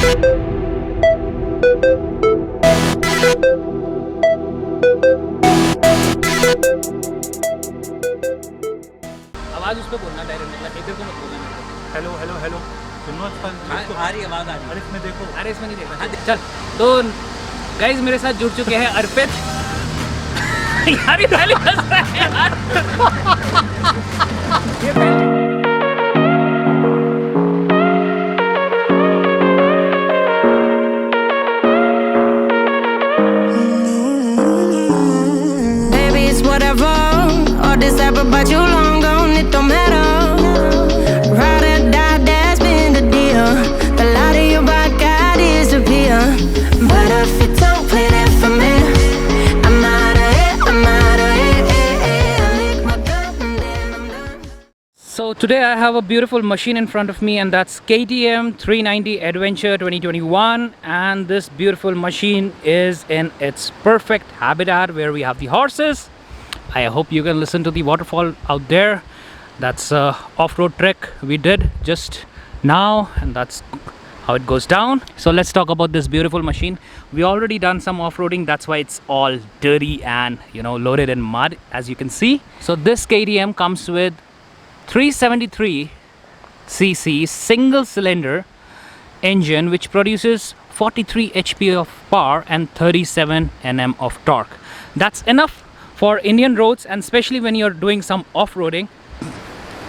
आवाज उस पर बोलना डायरेक्ट, मतलब इधर को मत बोलना मेरे को। हेलो हेलो हेलो, सुनो अच्छा आ रही आवाज आ रही। अरे इसमें देखो। अरे इसमें नहीं देखा। चल तो गाइज मेरे साथ जुड़ चुके हैं अर्पित। यार ये पहले हंस रहा है यार। ये पहले Baby, it's whatever. All this ever but you long gone, it don't matter. Ride or die, that's been the deal. The light of your back, I disappear. But if you don't play that for me, I'm out of it, I'm out of it. I lick my gun and then I'm done. So today I have a beautiful machine in front of me, and that's KTM 390 Adventure 2021, and this beautiful machine is in its perfect habitat where we have the horses. I hope you can listen to the waterfall out there. That's a off-road trek we did just now, and that's how it goes down. So let's talk about this beautiful machine. We already done some off-roading, that's why it's all dirty and loaded in mud, as you can see. So this KTM comes with 373cc single cylinder engine which produces 43 HP of power and 37 Nm of torque. That's enough for Indian roads, and especially when you're doing some off-roading.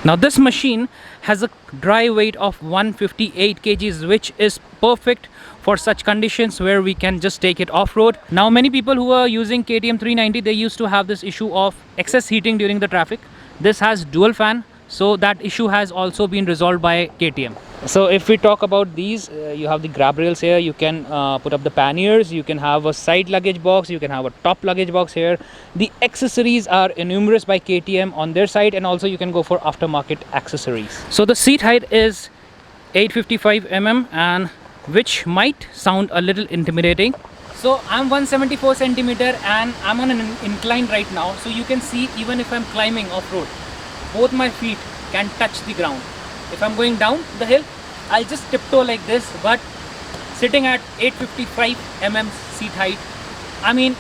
Now this machine has a dry weight of 158 kgs, which is perfect for such conditions where we can just take it off-road. Now many people who are using KTM 390, they used to have this issue of excess heating during the traffic. This has dual fan, so that issue has also been resolved by KTM. So if we talk about these, you have the grab rails here, you can put up the panniers, you can have a side luggage box, you can have a top luggage box here. The accessories are numerous by KTM on their side, and also you can go for aftermarket accessories. So the seat height is 855 mm, and which might sound a little intimidating. So I'm 174 centimeter and I'm on an incline right now, so you can see even if I'm climbing off-road, both my feet can touch the ground. If I'm going down the hill, I'll just tiptoe like this, but sitting at 855 mm seat height, I mean,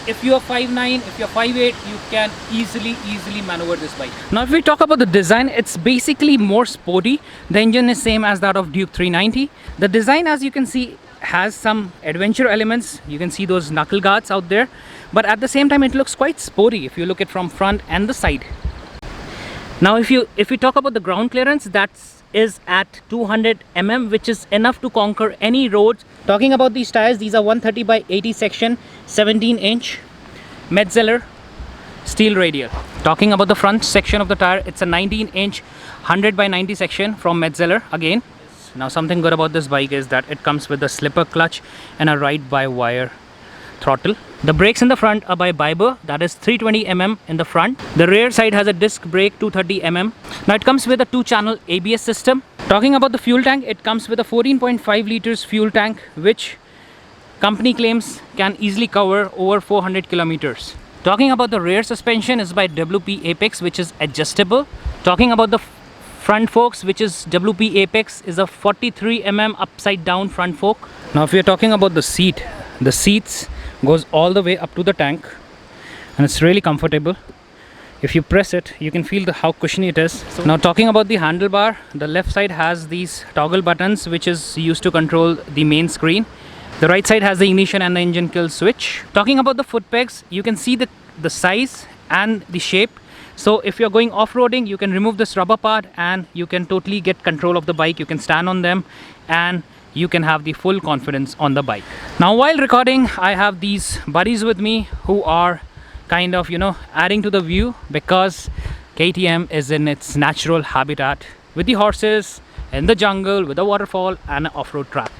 if you're 5'9", if you're 5'8", you can easily maneuver this bike. Now if we talk about the design, it's basically more sporty. The engine is same as that of Duke 390. The design, as you can see, has some adventure elements. You can see those knuckle guards out there, but at the same time it looks quite sporty if you look at from front and the side. Now if we talk about the ground clearance, that is at 200 mm, which is enough to conquer any road. Talking about these tires, these are 130 by 80 section 17-inch Metzeler steel radial. Talking about the front section of the tire, it's a 19-inch 100 by 90 section from Metzeler again. Now something good about this bike is that it comes with a slipper clutch and a ride-by-wire throttle. The brakes in the front are by Biber, that is 320 mm in the front. The rear side has a disc brake 230 mm. Now it comes with a 2-channel ABS system. Talking about the fuel tank, it comes with a 14.5 liters fuel tank, which company claims can easily cover over 400 kilometers. Talking about the rear suspension is by WP Apex, which is adjustable. Talking about the front forks, which is WP Apex, is a 43 mm upside down front fork. Now if we are talking about the seats goes all the way up to the tank, and it's really comfortable. If you press it, you can feel how cushiony it is. Now talking about the handlebar, the left side has these toggle buttons which is used to control the main screen. The right side has the ignition and the engine kill switch. Talking about the foot pegs, you can see the size and the shape. So if you're going off-roading, you can remove this rubber part and you can totally get control of the bike. You can stand on them and you can have the full confidence on the bike. Now while recording, I have these buddies with me who are kind of adding to the view, because KTM is in its natural habitat with the horses, in the jungle, with a waterfall and an off-road track.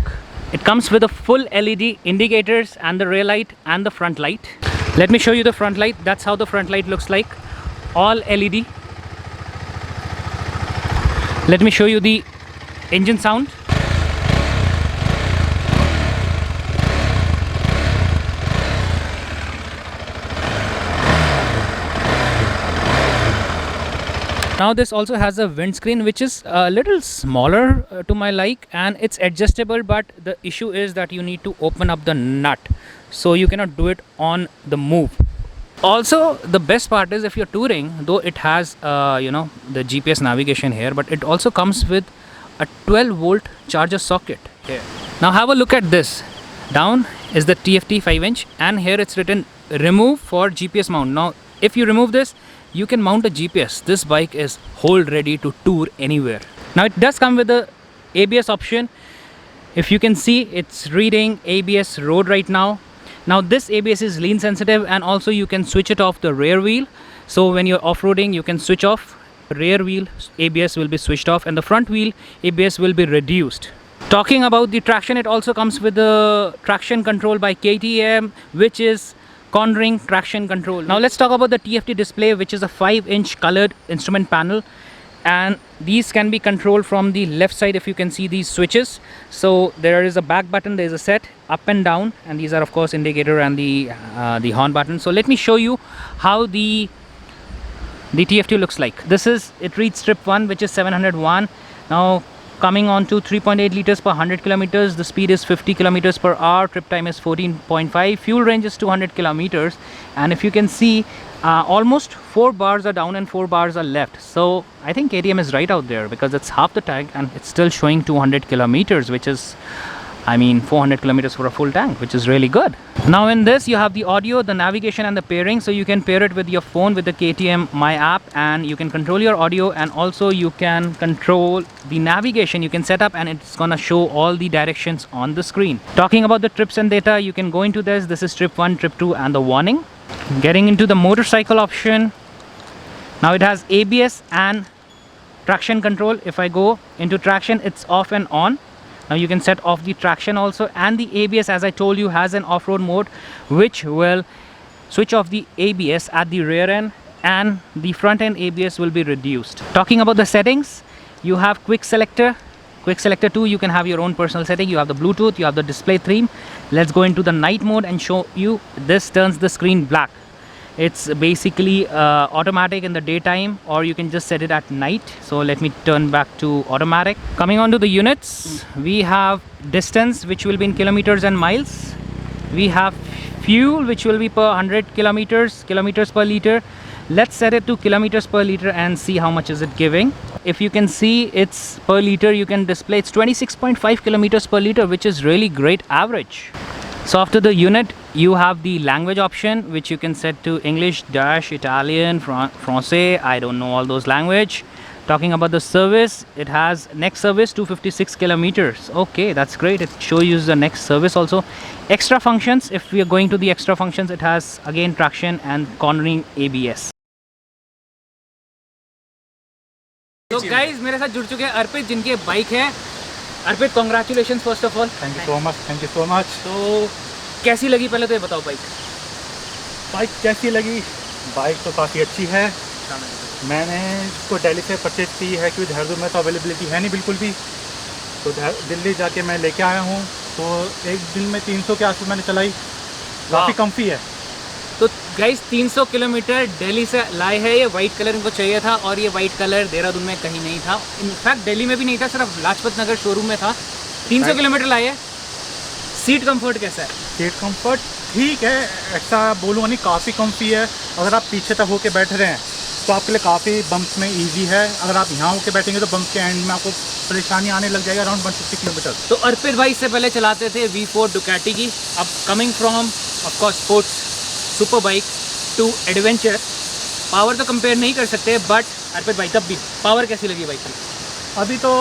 It comes with a full LED indicators and the rear light and the front light. Let me show you the front light. That's how the front light looks like, all LED. Let me show you the engine sound. Now this also has a windscreen which is a little smaller to my like, and it's adjustable, but the issue is that you need to open up the nut, so you cannot do it on the move. Also, the best part is if you're touring, though it has the GPS navigation here, but it also comes with a 12-volt charger socket here. Now have a look at this. Down is the TFT 5-inch, and here it's written remove for GPS mount. Now if you remove this, you can mount a GPS. This bike is hold ready to tour anywhere. Now it does come with the ABS option. If you can see, it's reading ABS road right now. Now this ABS is lean sensitive, and also you can switch it off the rear wheel. So when you're off-roading, you can switch off. Rear wheel ABS will be switched off, and the front wheel ABS will be reduced. Talking about the traction, it also comes with the traction control by KTM, which is cornering traction control. Now let's talk about the TFT display, which is a 5-inch colored instrument panel, and these can be controlled from the left side. If you can see these switches, so there is a back button, there is a set, up and down, and these are of course indicator and the horn button. So let me show you how the TFT looks like. It reads strip 1, which is 701. Now coming on to 3.8 liters per 100 kilometers, the speed is 50 kilometers per hour, trip time is 14.5, fuel range is 200 kilometers, and if you can see, almost 4 bars are down and 4 bars are left. So I think KTM is right out there, because it's half the tank and it's still showing 200 kilometers, which is, I mean, 400 kilometers for a full tank, which is really good. Now in this you have the audio, the navigation and the pairing, so you can pair it with your phone with the KTM My app, and you can control your audio, and also you can control the navigation. You can set up and it's gonna show all the directions on the screen. Talking about the trips and data, you can go into this is trip 1, trip 2 and the warning. Getting into the motorcycle option, now it has ABS and traction control. If I go into traction, it's off and on. Now you can set off the traction also, and the ABS, as I told you, has an off-road mode which will switch off the ABS at the rear end, and the front end ABS will be reduced. Talking about the settings, you have quick selector 2, you can have your own personal setting. You have the Bluetooth, you have the display theme. Let's go into the night mode and show you. This turns the screen black. It's basically automatic in the daytime, or you can just set it at night. So let me turn back to automatic. Coming on to the units, we have distance, which will be in kilometers and miles. We have fuel, which will be per 100 kilometers per liter. Let's set it to kilometers per liter and see how much is it giving. If you can see, it's per liter, you can display it's 26.5 kilometers per liter, which is really great average. So after the unit, you have the language option, which you can set to English, Dutch, Italian, Francais, I don't know all those language. Talking about the service, it has next service 256 kilometers. Okay, that's great. It shows you the next service also. Extra functions, if we are going to the extra functions, it has again traction and cornering ABS. तो guys मेरे साथ जुड़ चुके हैं अर्पित, जिनके bike है। Arpit, congratulation first of all. Thank you so much. तो कैसी लगी, पहले तो ये बताओ बाइक कैसी लगी? बाइक तो काफ़ी अच्छी है। मैंने इसको दिल्ली से परचेज की है, क्योंकि देहरादून में तो अवेलेबिलिटी है नहीं बिल्कुल भी। तो दिल्ली जाके मैं लेके आया हूँ, तो एक दिन में 300 के आसपास मैंने चलाई। काफ़ी कम्फी है। तो गाइस 300 किलोमीटर दिल्ली से लाए हैं। ये वाइट कलर इनको चाहिए था, और ये वाइट कलर देहरादून में कहीं नहीं था। इनफैक्ट दिल्ली में भी नहीं था, सिर्फ लाजपत नगर शोरूम में था। 300 किलोमीटर लाए है। सीट कंफर्ट कैसा है? सीट कंफर्ट ठीक है, ऐसा बोलूँगा नहीं, काफ़ी कम्फी है। अगर आप पीछे तक होके बैठ रहे हैं तो आपके लिए काफ़ी बम्प्स में इजी है। अगर आप यहाँ होके बैठेंगे तो बम्प के एंड में आपको परेशानी आने लग जाएगा अराउंड 150 किलोमीटर। तो अर्पित भाई इससे पहले चलाते थे V4 डुकाटी की। अब coming from of course sports super bike to adventure, power तो कंपेयर नहीं कर सकते, बट अर्पित भाई तब भी पावर कैसी लगी बाइक की? अभी तो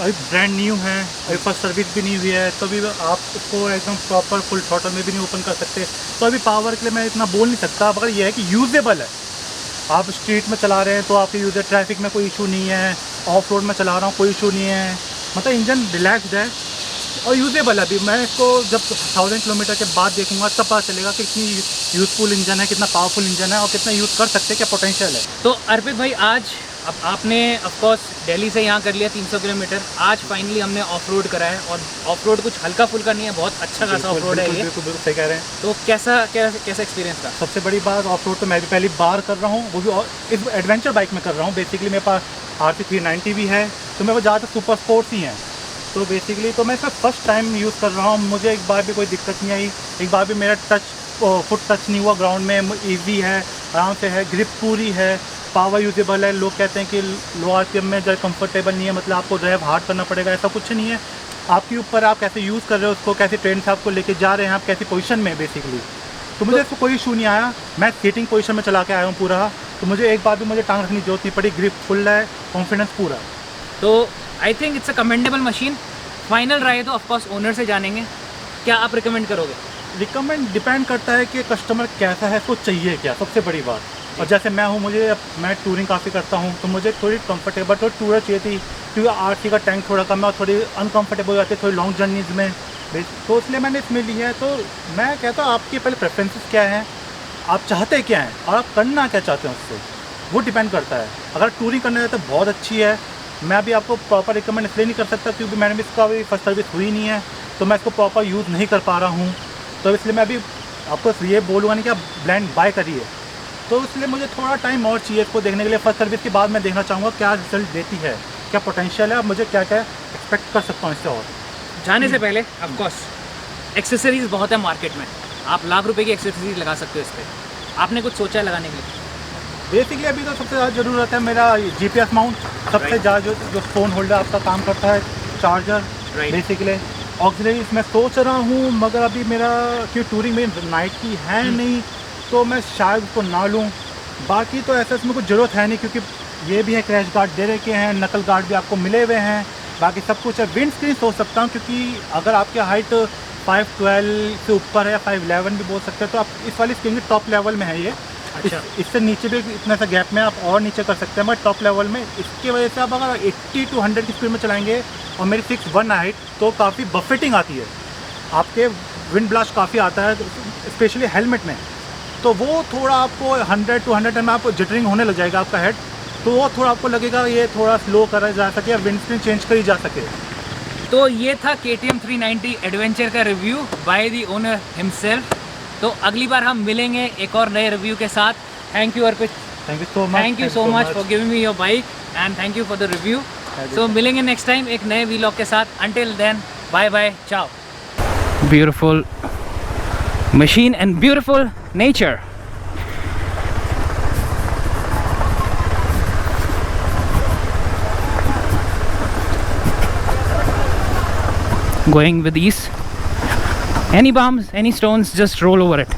अभी ब्रांड न्यू है, अभी फर्स्ट सर्विस भी नहीं हुई है, तो अभी आप उसको एकदम प्रॉपर फुल थ्रॉटल में भी नहीं ओपन कर सकते। तो अभी पावर के लिए मैं इतना बोल नहीं सकता, मगर यह है कि यूजेबल है। आप स्ट्रीट में चला रहे हैं तो आपके यूजर ट्रैफिक में कोई इशू नहीं है, ऑफ रोड में चला रहा हूँ कोई इशू नहीं है। मतलब इंजन रिलैक्सड है और यूजेबल है। अभी मैं इसको जब 1000 किलोमीटर के बाद देखूंगा तब पता चलेगा कि कितनी यूज़फुल इंजन है, कितना पावरफुल इंजन है और कितना यूज़ कर सकते हैं, क्या पोटेंशियल है। तो अर्पित भाई आज अब आपने ऑफ कोर्स दिल्ली से यहाँ कर लिया 300 किलोमीटर, आज फाइनली हमने ऑफ रोड करा है, और ऑफ रोड कुछ हल्का फुल्का नहीं है, बहुत अच्छा खासा ऑफ रोड है ये। बिल्कुल सही कह रहे हैं। तो कैसा एक्सपीरियंस था? सबसे बड़ी बात, ऑफ रोड तो मैं भी पहली बार कर रहा हूँ, वो भी इस एडवेंचर बाइक में कर रहा हूँ। बेसिकली मेरे पास RC 390 भी है, तो मेरे को ज़्यादातर सुपर स्पोर्ट्स ही हैं। तो बेसिकली तो मैं इसमें फर्स्ट टाइम यूज़ कर रहा हूँ, मुझे एक बार भी कोई दिक्कत नहीं आई, एक बार भी मेरा फुट टच नहीं हुआ ग्राउंड में। ईजी है, आराम से है, ग्रिप पूरी है, पावर यूजेबल है। लोग कहते हैं कि लो RPM में जो कंफर्टेबल नहीं है, मतलब आपको ड्राइव हार्ड करना पड़ेगा, ऐसा कुछ नहीं है। आपके ऊपर आप कैसे यूज़ कर रहे हो उसको, कैसे ट्रेन से आपको लेके जा रहे हैं, आप कैसी पोजीशन में बेसिकली। तो मुझे इसको कोई इशू नहीं आया, मैं सीटिंग पोजीशन में चला के आया हूँ पूरा, तो मुझे एक बार भी मुझे टांग रखने की जरूरत नहीं पड़ी। ग्रिप फुल है, कॉन्फिडेंस पूरा। तो I think it's a commendable machine. Final राय तो ऑफकोर्स ओनर से जानेंगे, क्या आप रिकमेंड करोगे? रिकमेंड डिपेंड करता है कि कस्टमर कैसा है, उसको चाहिए क्या, सबसे बड़ी बात। और जैसे मैं हूँ, मैं टूरिंग काफ़ी करता हूँ, तो मुझे थोड़ी कंफर्टेबल तो टूर चाहिए थी, क्योंकि RC का टैंक थोड़ा कम है और थोड़ी अनकंफर्टेबल हो जाती है थोड़ी लॉन्ग जर्नीज़ में, तो इसलिए मैंने इसमें ली है। तो मैं कहता हूँ आपकी पहले प्रेफरेंसेस क्या हैं, आप चाहते क्या हैं और आप करना क्या चाहते हैं, उससे वो डिपेंड करता है। अगर टूरिंग करना है तो बहुत अच्छी है। मैं अभी आपको प्रॉपर रिकमेंड इसलिए नहीं कर सकता क्योंकि मैंने भी इसका अभी फर्स्ट सर्विस हुई नहीं है, तो मैं इसको प्रॉपर यूज़ नहीं कर पा रहा हूँ, तो इसलिए मैं अभी आपको ये बोलूँगा नहीं कि आप ब्लाइंड बाय करिए। तो इसलिए मुझे थोड़ा टाइम और चाहिए इसको देखने के लिए। फर्स्ट सर्विस के बाद मैं देखना चाहूँगा क्या रिजल्ट देती है, क्या पोटेंशियल है, मुझे क्या क्या एक्सपेक्ट कर सकता हूँ इससे। और जाने से पहले ऑफ कोर्स एक्सेसरीज़ बहुत है मार्केट में, आप लाख रुपए की एक्सेसरीज लगा सकते हो इस पर। आपने कुछ सोचा है लगाने के लिए? बेसिकली अभी तो सबसे ज़्यादा ज़रूरत है मेरा GPS माउंट, सबसे ज़्यादा जो फ़ोन होल्डर आपका काम करता है, चार्जर बेसिकली। ऑक्सीजन मैं सोच रहा हूँ, मगर अभी मेरा क्यों टूरिंग में नाइट की है नहीं, तो मैं शायद उसको ना लूँ। बाकी तो ऐसा इसमें कुछ ज़रूरत है नहीं, क्योंकि ये भी है क्रैश गार्ड दे रखे हैं, नकल गार्ड भी आपको मिले हुए हैं, बाकी सब कुछ है। विंड स्क्रीन सोच सकता हूँ, क्योंकि अगर आपकी हाइट 5'12" से ऊपर है, 5'11" भी बोल सकते हैं, तो आप इस वाली स्क्रीन के टॉप लेवल में है ये। अच्छा। इससे नीचे भी इतना सा गैप में आप और नीचे कर सकते हैं, मगर टॉप लेवल में। इसकी वजह से आप अगर 80 to 100 की स्पीड में चलाएंगे, और मेरी 6'1" हाइट, तो काफ़ी बफेटिंग आती है, आपके विंड ब्लास्ट काफ़ी आता है, स्पेशली हेलमेट में। तो वो थोड़ा आपको 100 to 110 में आपको जिटरिंग होने लग जाएगा आपका हेड, तो वो थोड़ा आपको लगेगा ये थोड़ा स्लो करा जा सके या विंड स्क्रीन चेंज करी जा सके। तो ये था KTM 390 एडवेंचर का review by the owner himself. तो अगली बार हम मिलेंगे एक और नए रिव्यू के साथ। Thank you Arpit, thank you so much, thank you so much for giving me your bike, and thank you for the review. So मिलेंगे नेक्स्ट टाइम एक नए व्लॉग के साथ। Until then, bye bye, ciao. Beautiful machine and beautiful nature. Going with ease. Any bumps, any stones, just roll over it.